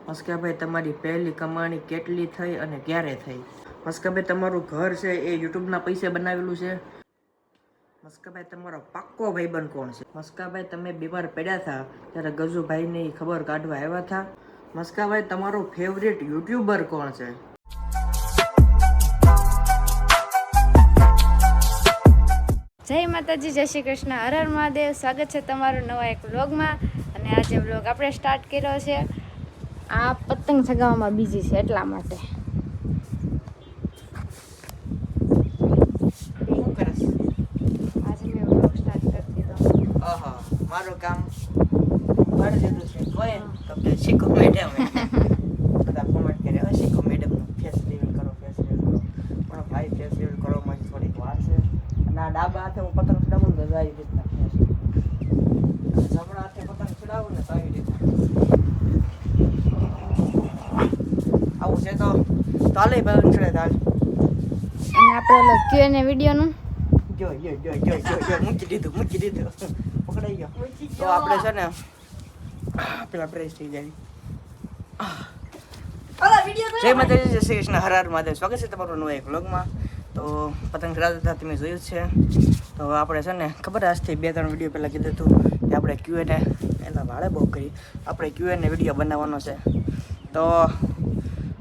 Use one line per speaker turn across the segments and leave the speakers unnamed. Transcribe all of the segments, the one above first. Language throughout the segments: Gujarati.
મસ્કાભાઈ તમારી પહેલી કમાણી કેટલી થઈ અને ક્યારે થઈ? મસ્કાભાઈ તમારું ઘર છે એ યુટ્યુબના પૈસે બનાવેલું છે? મસ્કાભાઈ તમારો પાક્કો ભાઈબંધ કોણ છે? મસ્કાભાઈ તમે બીમાર પડ્યા હતા ત્યારે ગજુભાઈની ખબર કાઢવા આવ્યા હતા? મસ્કાભાઈ તમારો ફેવરિટ યુટ્યુબર કોણ છે?
જય માતાજી, જય શ્રી કૃષ્ણ, હર હર મહાદેવ. સ્વાગત છે તમારું નવા એક વ્લોગમાં. અને આજે વ્લોગ આપણે સ્ટાર્ટ કર્યો છે. આ પતંગ ચગાવવામાં બીજી છે એટલા માટે. આજે મેં વ્લોગ સ્ટાર્ટ કરી દીધો.
મારું કામ કરી દીધું છે. કોઈ તમને શીખો મેડમ બધા કોમેન્ટ કરે શીખો મેડમ ફેસ રિવીલ કરો, ફેસ રિવીલ કરો. પણ ભાઈ ફેસ રિવીલ કરવામાં થોડીક વાર છે. અને આ ડાબા હાથે હું પતંગ ચડાવું ને તો આવી રીતના જમણા હાથે પતંગ ચડાવું ને તો આવી રીતના આવું છે. તો ચાલે પતંગ ચડે ચાલે.
અને આપણે ઓલો Q&A વિડીયોનું
જો મૂકી દીધું પકડાઈ ગયો. તો આપણે છે ને પેલા પ્રેસ થઈ જાય. જય માતાજી, જય શ્રી કૃષ્ણ, હર હર મહાદેવ. સ્વાગત છે તમારું નવા એક વ્લોગમાં. તો પતંગ ચડાવતા તમે જોયું છે. તો આપણે છે ને ખબર આજથી 2-3 વિડીયો પહેલાં કીધું હતું કે આપણે Q&A એના ભાડે બહુ કરી આપણે Q&A વિડીયો બનાવવાનો છે. તો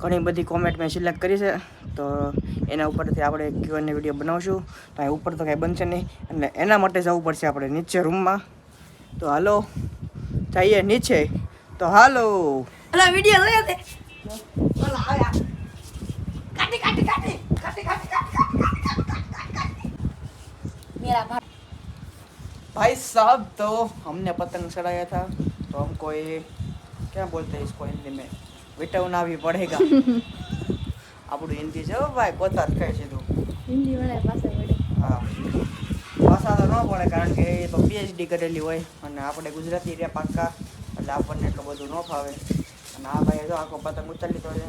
ઘણી બધી કોમેન્ટ મેં સિલેક્ટ કરી છે. તો એના ઉપરથી આપણે Q&A વિડીયો બનાવશું. તો અહીં ઉપર તો કાંઈ બનશે નહીં એટલે એના માટે જવું પડશે આપણે નીચે રૂમમાં. તો હાલો જઈએ નીચે. તો હાલો વિડીયો લઈ દે. भाई साहब तो हमने पतंग चढ़ाया था तो हमको ये क्या बोलते हैं इसको हिंदी में विटवना भी पड़ेगा. આપણું હિન્દી છે ભાઈ પોતા જ કહે છે તું
હિન્દી વાળા પાસે પડે.
હા ભાષા તો ન પડે કારણ કે એ તો PhD કરેલી હોય અને આપણે ગુજરાતી રહ્યા પાક્કા એટલે આપણને એટલું બધું ન ફાવે. અને આ ભાઈ જો આખો પતંગ ઉતારી લીધો છે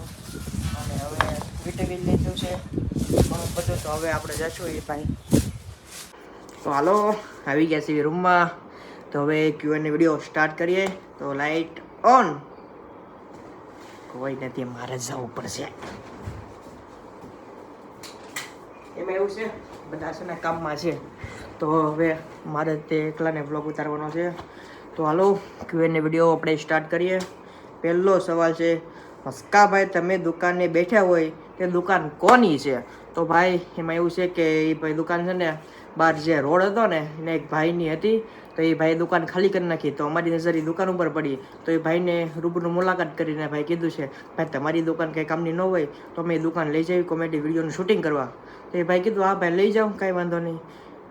અને હવે વિટવી લીધું છે ઘણું બધું. તો હવે આપણે જશું એ ભાઈ. તો હાલો આવી ગયા છે રૂમમાં. તો હવે Q&A વિડીયો સ્ટાર્ટ કરીએ. તો લાઇટ ઓન. કોઈ નથી, મારે જવું પડશે. એમાં એવું છે બધા છે ને કામમાં છે તો હવે મારે તે એકલાને વ્લોગ ઉતારવાનો છે. તો હાલો Q&A વિડીયો આપણે સ્ટાર્ટ કરીએ. પહેલો સવાલ છે, મસ્કાભાઈ તમે દુકાને બેઠા હોય તે દુકાન કોની છે? તો ભાઈ એમાં એવું છે કે એ ભાઈ દુકાન છે ને બહાર જે રોડ હતો ને એને એક ભાઈની હતી. તો એ ભાઈ દુકાન ખાલી કરી નાખી. તો અમારી નજર એ દુકાન ઉપર પડી. તો એ ભાઈને રૂબરૂ મુલાકાત કરીને ભાઈ કીધું છે ભાઈ તમારી દુકાન કંઈ કામની ન હોય તો અમે એ દુકાન લઈ જઈએ કોમેડી વિડીયોનું શૂટિંગ કરવા. તો એ ભાઈ કીધું હા ભાઈ લઈ જાઓ કાંઈ વાંધો નહીં.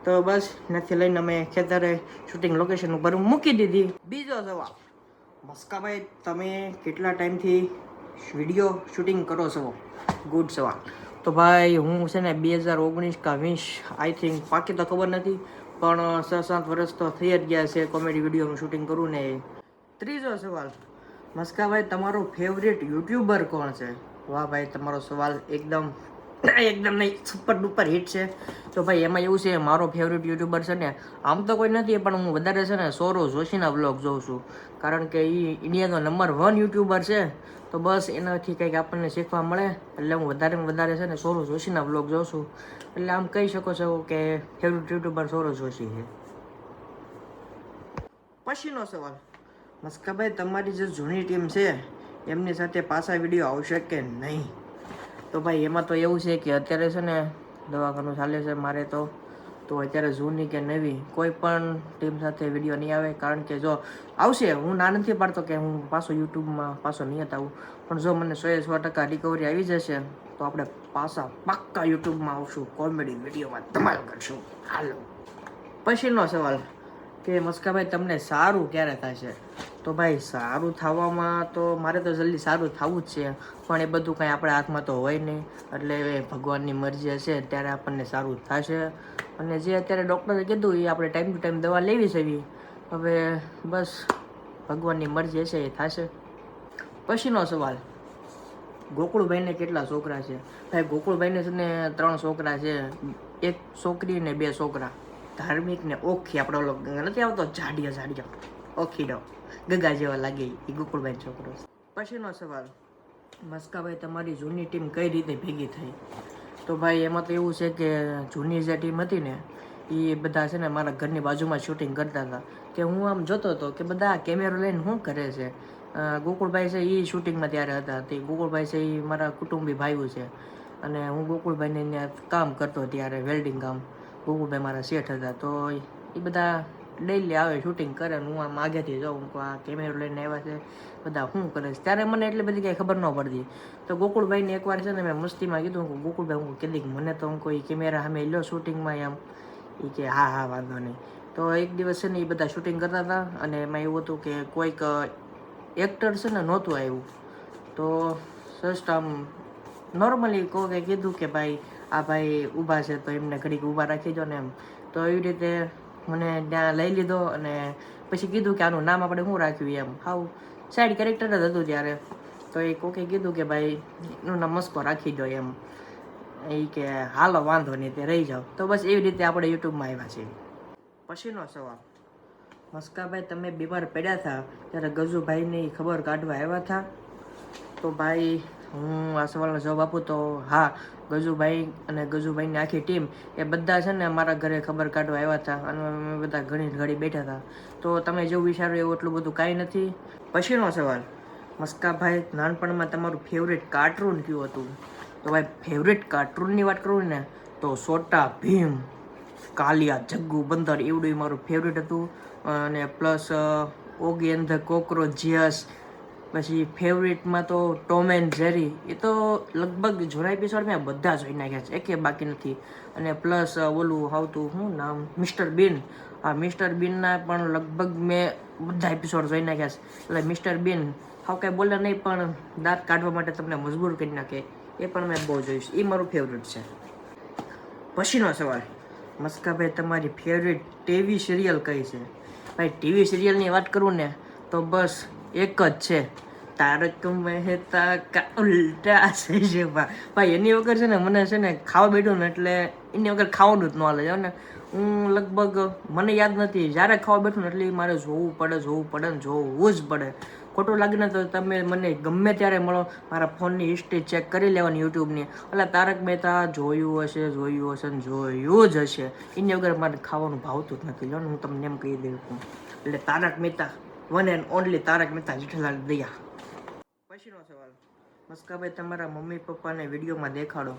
તો બસ નથી લઈને અમે ખેતરે શૂટિંગ લોકેશન ઉપર મૂકી દીધી. બીજો સવાલ, મસ્કાભાઈ તમે કેટલા ટાઈમથી વિડીયો શૂટિંગ કરો છો? ગુડ સવાલ. તો ભાઈ હું છે ને 2019 કા 20 આઈ થિંક પાકી તો ખબર નથી પણ 6-7 વર્ષ તો થઈ જ ગયા છે કોમેડી વિડીયોનું શૂટિંગ કરું ને. ત્રીજો સવાલ, મસ્કાભાઈ તમારો ફેવરેટ યુટ્યુબર કોણ છે? વાહ ભાઈ તમારો સવાલ એકદમ નહીં સુપર ડુપર હિટ છે. તો ભાઈ એમાં એવું છે મારો ફેવરેટ યુટ્યુબર છે ને આમ તો કોઈ નથી પણ હું વધારે છે ને સૌરવ જોશીના વ્લોગ જોઉં છું કારણ કે એ ઇન્ડિયાનો નંબર 1 યુટ્યુબર છે. તો બસ એનાથી કંઈક આપણને શીખવા મળે એટલે હું વધારે છે ને સૌરવ જોશીના વ્લોગ જોઉં છું. એટલે આમ કહી શકો છો કે ફેવરેટ યુટ્યુબર સૌરવ જોશી છે. પછીનો સવાલ, મસ્કાભાઈ તમારી જે જૂની ટીમ છે એમની સાથે પાછા વિડીયો આવશે કે નહીં? તો ભાઈ એમાં તો એવું છે કે અત્યારે છે ને દવાખાનું ચાલે છે મારે તો અત્યારે જૂની કે નવી કોઈ પણ ટીમ સાથે વિડીયો નહીં આવે કારણ કે જો આવશે હું ના નથી પાડતો કે હું પાછો યુટ્યુબમાં પાછો નહીં આવું પણ જો મને 100% રિકવરી આવી જશે તો આપણે પાછા પાક્કા યુટ્યુબમાં આવશું કોમેડી વિડીયોમાં ધમાલ કરશું. હાલો પછીનો સવાલ કે મસ્કાભાઈ તમને સારું ક્યારે થશે? તો ભાઈ સારું થવામાં તો મારે તો જલ્દી સારું થવું જ છે પણ એ બધું કાંઈ આપણા હાથમાં તો હોય નહીં એટલે ભગવાનની મરજી હશે ત્યારે આપણને સારું થશે. અને જે અત્યારે ડૉક્ટરે કીધું એ આપણે ટાઈમ ટુ ટાઈમ દવા લેવી છે. હવે બસ ભગવાનની મરજી હશે એ થશે. પછીનો સવાલ, ગોકુળભાઈને કેટલા છોકરા છે? ભાઈ ગોકુળભાઈને છે ને 3 છોકરા છે, 1 છોકરી ને 2 છોકરા. ધાર્મિક ને ઓખી આપણે ઓલો નથી આવતો જાડિયા ઓખીડો ગગા જેવા લાગે એ ગોકુળભાઈ છોકરો. પછીનો સવાલ, મસ્કાભાઈ તમારી જૂની ટીમ કઈ રીતે ભેગી થઈ? તો ભાઈ એમાં તો એવું છે કે જૂની જે ટીમ હતી ને એ બધા છે ને મારા ઘરની બાજુમાં શૂટિંગ કરતા હતા કે હું આમ જોતો હતો કે બધા કેમેરો લઈને શું કરે છે. ગોકુળભાઈ છે એ શૂટિંગમાં ત્યારે હતા. તે ગોકુળભાઈ છે એ મારા કુટુંબી ભાઈઓ છે અને હું ગોકુળભાઈને ત્યાં કામ કરતો ત્યારે વેલ્ડિંગ કામ. ગોકુળભાઈ મારા શેઠ હતા. તો એ બધા ડેઈલી આવે શૂટિંગ કરે ને હું આમ આગેથી જાઉં આ કેમેરો લઈને આવ્યા છે બધા શું કરે છે. ત્યારે મને એટલી બધી કાંઈ ખબર ન પડતી. તો ગોકુળભાઈને એકવાર છે ને મેં મસ્તીમાં કીધું કે ગોકુળભાઈ હું કીધી મને તો કોઈ કેમેરા સામે લ્યો શૂટિંગમાં એમ. એ કે હા વાંધો નહીં. તો એક દિવસ છે ને એ બધા શૂટિંગ કરતા હતા અને એમાં એવું હતું કે કોઈક એક્ટર છે ને નહોતું આવ્યું. તો જસ્ટ આમ નોર્મલી કોઈ કીધું કે ભાઈ આ ભાઈ ઊભા છે તો એમને ઘડીક ઊભા રાખી દો ને એમ. તો એવી રીતે મને ત્યાં લઈ લીધો અને પછી કીધું કે આનું નામ આપણે શું રાખ્યું એમ. હાવ સાઈડ કેરેક્ટર જ હતું ત્યારે. તો એ કોકે કીધું કે ભાઈ એનું નામ મસ્કો રાખી દો એમ. એ કે હાલો વાંધો નહીં તે રહી જાઓ. તો બસ એવી રીતે આપણે યુટ્યુબમાં આવ્યા છીએ. પછીનો સવાલ, મસ્કાભાઈ તમે બીમાર પડ્યા હતા ત્યારે ગજુભાઈની ખબર કાઢવા આવ્યા હતા? તો ભાઈ હું આ સવાલનો જવાબ આપું તો હા, ગજુભાઈ અને ગજુભાઈની આખી ટીમ એ બધા છે ને મારા ઘરે ખબર કાઢવા આવ્યા હતા અને અમે બધા ઘડી બેઠા હતા. તો તમે જેવું વિચારો એવું એટલું બધું કાંઈ નથી. પછીનો સવાલ, મસ્કાભાઈ નાનપણમાં તમારું ફેવરેટ કાર્ટૂન કયું હતું? તો ભાઈ ફેવરેટ કાર્ટૂનની વાત કરું ને તો છોટા ભીમ, કાલિયા, જગ્ગુ, બંદર એવડું મારું ફેવરેટ હતું. અને પ્લસ ઓગી એન્ડ ધ કોક્રોચિયસ. પછી ફેવરેટમાં તો ટોમ એન્ડ જેરી. એ તો લગભગ જૂના એપિસોડ મેં બધા જોઈ નાખ્યા છે, એકે બાકી નથી. અને પ્લસ ઓલું આવતું શું નામ, મિસ્ટર બીન. હા, મિસ્ટર બીનના પણ લગભગ મેં બધા એપિસોડ જોઈ નાખ્યા છે. એટલે મિસ્ટર બીન હાવ કાંઈ બોલે નહીં પણ દાંત કાઢવા માટે તમને મજબૂર કરી નાખે. એ પણ મેં બહુ જોઈશ. એ મારું ફેવરેટ છે. પછીનો સવાલ, મસ્કાભાઈ તમારી ફેવરેટ ટીવી સિરિયલ કઈ છે? ભાઈ ટીવી સિરિયલની વાત કરું ને તો બસ એક જ છે, તારક મહેતા કા ઉલ્ટા ચશ્મા. ભાઈ એની વગર છે ને મને છે ને ખાવા બેઠું ને એટલે એની વગર ખાવાનું જ ન હાલે ને. હું લગભગ મને યાદ નથી જ્યારે ખાવા બેઠું ને એટલે મારે જોવું પડે ને જોવું જ પડે. ખોટું લાગે ને તો તમે મને ગમે ત્યારે મળો, મારા ફોનની હિસ્ટ્રી ચેક કરી લેવાની યુટ્યુબની. એટલે તારક મહેતા જોયું હશે ને જોયું જ હશે. એની વગર મારે ખાવાનું ભાવતું જ નથી. લો ને હું તમને એમ કહી દઉં છું. એટલે Tarak Mehta, one and only Tarak Mehta Jethalal Daya. પછીનો સવાલ, મસ્કાભાઈ તમારા મમ્મી પપ્પાને વિડીયોમાં દેખાડો.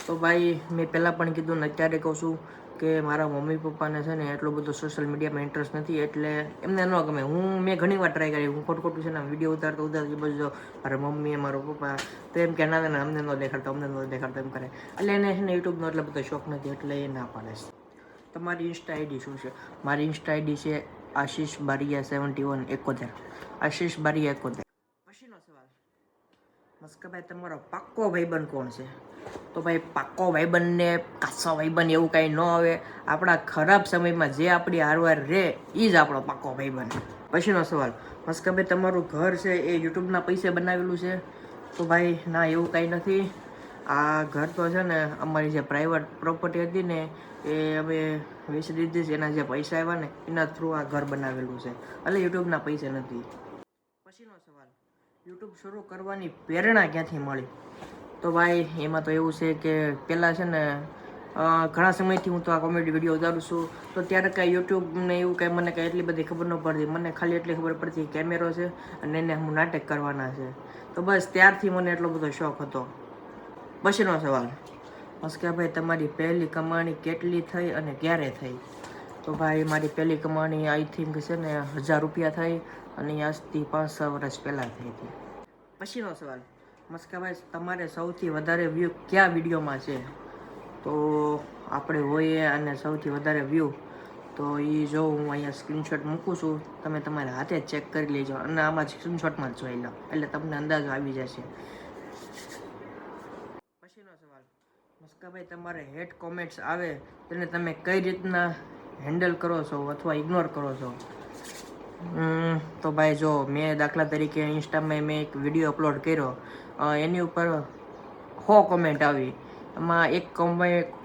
તો ભાઈ મેં પહેલાં પણ કીધું ને અત્યારે કહું છું કે મારા મમ્મી પપ્પાને છે ને એટલો બધો સોશિયલ મીડિયામાં ઇન્ટરેસ્ટ નથી એટલે એમને ન ગમે. મેં ઘણી વાર ટ્રાય કરી, હું ખોટું છે ને વિડીયો ઉતારતો બધું મારા મમ્મી મારા પપ્પા તો એમ કે ના અમને ન દેખાડતો એમ કરે. એટલે એને છે ને યુટ્યુબનો એટલો બધો શોખ નથી એટલે એ ના પાડે છે. તમારી ઇન્સ્ટા આઈડી શું છે? મારી ઇન્સ્ટા આઈડી છે આશીષ બારિયા 7171. આશીષ બારિયા 71. પછીનો સવાલ, મસ્કાભાઈ તમારો પાક્કો ભાઈબંધ કોણ છે? તો ભાઈ પાક્કો ભાઈબંધ ને કાચો ભાઈબંધ એવું કાંઈ ન આવે. આપણા ખરાબ સમયમાં જે આપણી હારવાર રહે એ જ આપણો પાક્કો ભાઈબંધ. પછીનો સવાલ, મસ્કાભાઈ તમારું ઘર છે એ યુટ્યુબના પૈસે બનાવેલું છે? તો ભાઈ ના, એવું કાંઈ નથી. આ ઘર તો છે ને અમારી જે પ્રાઇવેટ પ્રોપર્ટી હતી ને એ અમે વેચી દીધી છે. એના જે પૈસા આવ્યા ને એના થ્રુ આ ઘર બનાવેલું છે. એટલે યુટ્યુબના પૈસા નથી. પછીનો સવાલ, યુટ્યુબ શરૂ કરવાની પ્રેરણા ક્યાંથી મળી? તો ભાઈ એમાં તો એવું છે કે પહેલાં છે ને ઘણા સમયથી હું તો આ કોમેડી વિડીયો ઉતારું છું. તો ત્યારે કાંઈ યુટ્યુબને એવું કાંઈ મને કાંઈ એટલી બધી ખબર ન પડતી. મને ખાલી એટલી ખબર પડતી કેમેરો છે અને એને હું નાટક કરવાના છે. તો બસ ત્યારથી મને એટલો બધો શોખ હતો. પછીનો સવાલ, મસ્કાભાઈ તમારી પહેલી કમાણી કેટલી થઈ અને ક્યારે થઈ? તો ભાઈ મારી પહેલી કમાણી આઈ થિંક છે ને 1000 રૂપિયા થઈ અને આજથી 5-6 વર્ષ પહેલાં થઈ હતી. પછીનો સવાલ, મસ્કાભાઈ તમારે સૌથી વધારે વ્યૂ કયા વિડીયોમાં છે? તો આપણે હોઈએ અને સૌથી વધારે વ્યૂ તો એ જો હું અહીંયા સ્ક્રીનશોટ મૂકું છું, તમે તમારા હાથે ચેક કરી લેજો અને આમાં સ્ક્રીનશોટમાં જ જોઈ લો એટલે તમને અંદાજો આવી જશે. પછીનો સવાલ, મસ્કાભાઈ તમારે હેટ કોમેન્ટ્સ આવે તેને તમે કઈ રીતના હેન્ડલ કરો છો અથવા ઇગ્નોર કરો છો? તો ભાઈ જો મેં દાખલા તરીકે ઇન્સ્ટામાં મેં એક વિડીયો અપલોડ કર્યો, એની ઉપર 100 કોમેન્ટ આવી. એમાં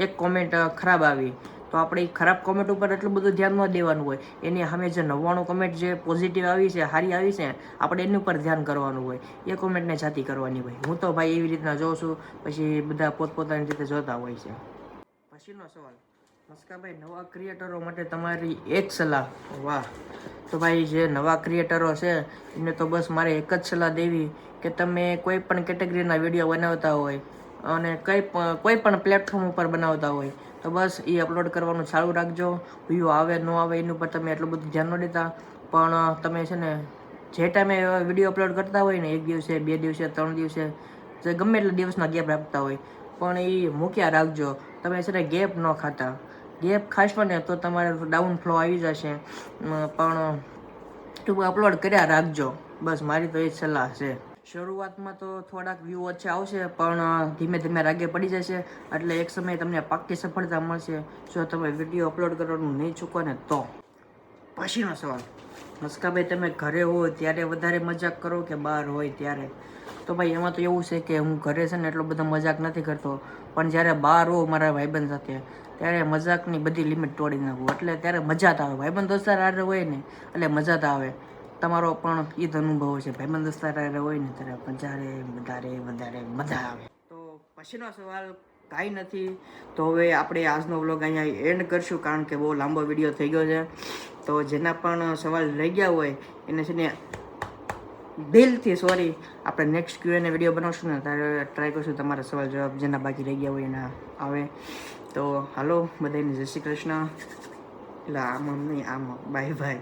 એક કોમેન્ટ ખરાબ આવી તો આપણે ખરાબ કોમેન્ટ ઉપર એટલું બધું ધ્યાન ન દેવાનું હોય. એની સામે જે 99 કોમેન્ટ જે પોઝિટિવ આવી છે, સારી આવી છે, આપણે એની ઉપર ધ્યાન કરવાનું હોય. એ કોમેન્ટને જાતી કરવાની હોય. હું તો ભાઈ એવી રીતના જોઉં છું, પછી બધા પોતપોતાની રીતે જોતા હોય છે. પછીનો સવાલ, મસ્કાભાઈ, નવા ક્રિએટરો માટે તમારી એક સલાહ. વાહ. તો ભાઈ જે નવા ક્રિએટરો છે એમને તો બસ મારે એક જ સલાહ દેવી કે તમે કોઈ પણ કેટેગરીના વિડીયો બનાવતા હોય અને કોઈ પણ પ્લેટફોર્મ ઉપર બનાવતા હોય તો બસ એ અપલોડ કરવાનું ચાલુ રાખજો. વ્યૂ આવે ન આવે એની ઉપર તમે એટલું બધું ધ્યાન ન દેતા, પણ તમે છે ને જે ટાઈમે વિડીયો અપલોડ કરતા હોય ને, 1 દિવસે 2 દિવસે 3 દિવસે, જે ગમે એટલા દિવસના ગેપ રાખતા હોય, પણ એ મૂક્યા રાખજો. તમે છે ને ગેપ ન ખાતા. ગેપ ખાશો ને તો તમારે ડાઉનફ્લો આવી જશે. પણ તમે અપલોડ કર્યા રાખજો. બસ મારી તો એ જ સલાહ છે. શરૂઆતમાં તો થોડાક વ્યૂ ઓછા આવશે, પણ ધીમે ધીમે રાગે પડી જશે. એટલે એક સમયે તમને પાક્કી સફળતા મળશે જો તમે વિડીયો અપલોડ કરવાનું નહીં ચૂકો ને તો. પછીનો સવાલ, મસ્કાભાઈ, તમે ઘરે હો ત્યારે વધારે મજાક કરો કે બહાર હોય ત્યારે? તો ભાઈ એમાં તો એવું છે કે હું ઘરે છે ને એટલો બધો મજાક નથી કરતો, પણ જ્યારે બહાર હોઉં મારા ભાઈબંધ સાથે ત્યારે મજાકની બધી લિમિટ તોડી નાખું. એટલે ત્યારે મજા આવે. ભાઈબંધ દોસ્તાર હારે હોય ને એટલે મજા આવે. તમારો પણ એ જ અનુભવ છે. ભાઈબંધ દોસ્તાર હારે હોય ને ત્યારે વધારે મજા આવે. તો પછીનો સવાલ કાંઈ નથી. તો હવે આપણે આજનો વ્લોગ અહીંયા એન્ડ કરશું, કારણ કે બહુ લાંબો વિડીયો થઈ ગયો છે. તો જેના પણ સવાલ રહી ગયા હોય એને છે ને દિલથી સોરી. આપણે નેક્સ્ટ Q&A વિડીયો બનાવશું ને ત્યારે ટ્રાય કરશું તમારા સવાલ જવાબ જેના બાકી રહી ગયા હોય એના આવે. તો હાલો, બધાને જય શ્રી કૃષ્ણ. એટલે આમ નહીં, આમ બાય બાય.